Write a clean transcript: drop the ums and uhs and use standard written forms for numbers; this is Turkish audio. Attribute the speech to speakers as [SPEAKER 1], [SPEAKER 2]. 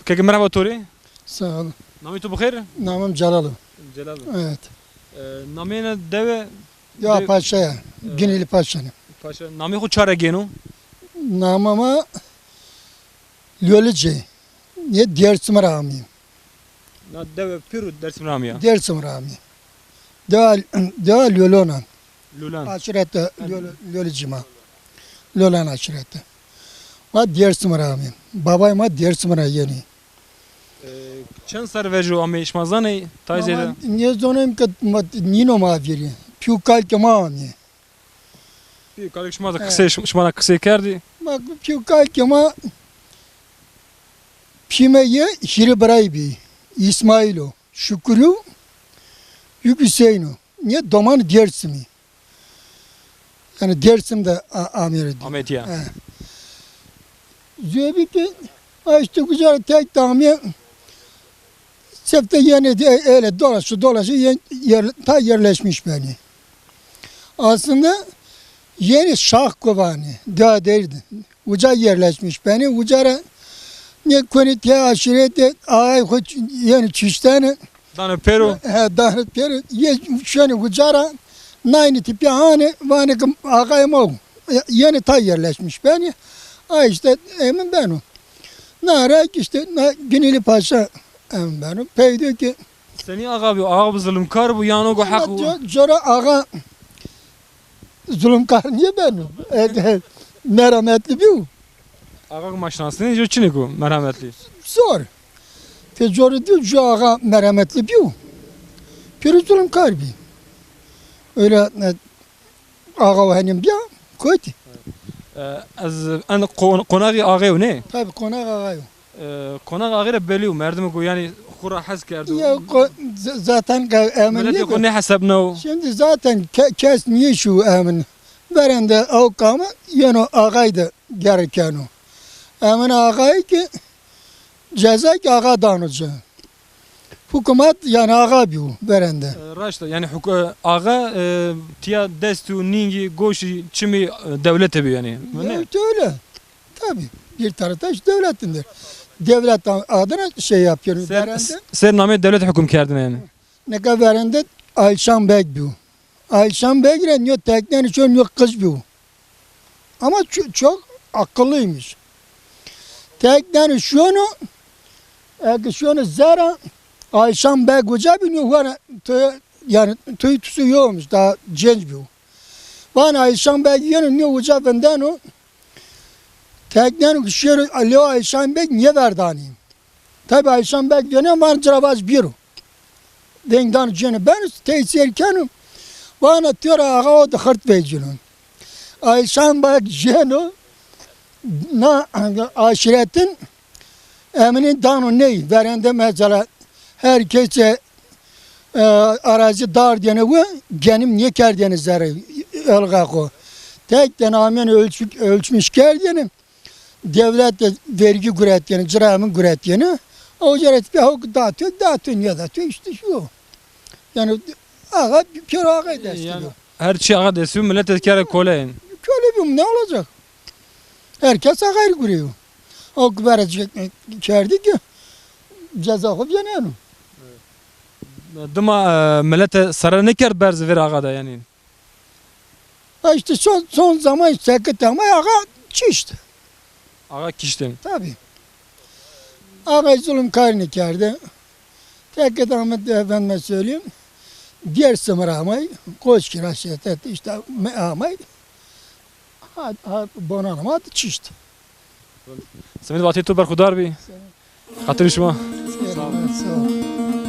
[SPEAKER 1] Keke merhaba Tori.
[SPEAKER 2] Sağ olun.
[SPEAKER 1] Nami tu bixir?
[SPEAKER 2] Namım Celal'ım.
[SPEAKER 1] Celal.
[SPEAKER 2] Evet.
[SPEAKER 1] Nami ne deve?
[SPEAKER 2] Ya Paşa'ya. Güneyli Paşa'nın.
[SPEAKER 1] Paşa. Nami xu çare genu.
[SPEAKER 2] Namıma Lölüce. Niye Dersim Rami.
[SPEAKER 1] Na deve piru dersim ramiya.
[SPEAKER 2] Dersim Rami. Deva Lölönan.
[SPEAKER 1] Lulan.
[SPEAKER 2] Aşirette Lölücima. Lölen aşirette. Ma Dersim Rami. Babayma Dersim Rami yeni.
[SPEAKER 1] Çen ser vejo ame işmazane tayzede.
[SPEAKER 2] Niye zonayım ki Nino maviri. Piyukal kemani.
[SPEAKER 1] Bir kalık şmaza kısa şmana kısa kerdi.
[SPEAKER 2] Bak piyukal kema Pimeye Hiri Braybi, İsmailo, Şükrü, Yük Hüseyin'u. Niye Doman Dersim'i? Yani Dersim'de amir ediyor.
[SPEAKER 1] Ahmet ya.
[SPEAKER 2] Zühebi ki işte güzel tek damiye sefte yeni de öyle dolaşı ta yerleşmiş beni. Aslında yeni şah kovanı daha değildi. Uca yerleşmiş beni. Ucara ne konite aşirete ay hoç yani çiştene
[SPEAKER 1] Dane peru.
[SPEAKER 2] daha bir ye şöyle ucara nayni tipi hani vani ağayım o yeni ta yerleşmiş beni. Ay işte emin benim. Nara işte Güneyli Paşa emin benim. Peydi ki
[SPEAKER 1] Seni ağa bir ağa bu zulümkar bu yani o hak bu.
[SPEAKER 2] Sonra ağa zulümkar niye benim? Merhametli bir
[SPEAKER 1] Ağa maşnasını jo çiniku merhametli.
[SPEAKER 2] zor. Tecrübe değil şu ağa merhametli bir pürü zulümkar bir. Öyle ağa benim ya kötü.
[SPEAKER 1] Az an konağı ağa ne?
[SPEAKER 2] Tabii konak ağa yok.
[SPEAKER 1] Konağı ağa beliu merdim ko yani kura has kerdu.
[SPEAKER 2] Ya zaten emin
[SPEAKER 1] Millet
[SPEAKER 2] değil.
[SPEAKER 1] yok ne hesabna.
[SPEAKER 2] Şimdi zaten kes niye şu emin? Verende avkamı yani ağaydı gereken o. Emin ağayı ki ceza ki ağa danıcı. Hükümet yani ağa bir verende.
[SPEAKER 1] Raşta yani ağa tiya destu ningi goşi çimi devlet ebi yani. Ne?
[SPEAKER 2] Evet öyle. Tabii. Bir tarafta işte devletindir. Devlet adına şey yapıyor. Verende.
[SPEAKER 1] Sen name devlet hüküm kerdin yani.
[SPEAKER 2] Ne kadar verende Ayşan Bey bu. Ayşan Bey giren teknen için yok kız bu. Ama çok akıllıymış. Teknen şunu şunu zara Ayşan Bey koca biniyor yani tüytüsü yokmuş daha genç bu. Bana Ayşan Bey yanı ne koca benden o teknen kişileri Alo Ayşan Bey niye verdi anayım? Tabi Ayşan Bey gene var cırabaz bir. Dengdan cene ben tesirken bana diyor ağa o da hırt vecilun. Ayşan Bey gene na aşiretin eminin danu ney verende mesela herkese arazi dar diyene bu genim niye kerdiyene zerre elga ko. Tek denamen ölçmüş kerdiyene devlet de vergi güretiyene cıramın güretiyene o cüret bir hak dağıtıyor ya da işte şu. Yani ağa bir kere ağa destiliyor.
[SPEAKER 1] Yani her şey ağa desiyor millet etkere kolayın.
[SPEAKER 2] Köyle bir ne olacak? Herkes ağa görüyor. O verecek kerdi ki ceza hop yanıyor.
[SPEAKER 1] Dıma millete sarar ne kerd berzi ver ağa da yani.
[SPEAKER 2] Ha işte son zaman sakıt ama ağa çişti.
[SPEAKER 1] Ağa kiştin.
[SPEAKER 2] Tabii. Ağa zulüm karnı kerdi. Tek Ahmet Efendi'me söyleyeyim. Diğer sımıramayı, koç kiraşet etti işte meamayı. Bonanıma adı çişti.
[SPEAKER 1] Semih batı tu berkudar bi. Hatırı şuma.
[SPEAKER 2] Sağ ol.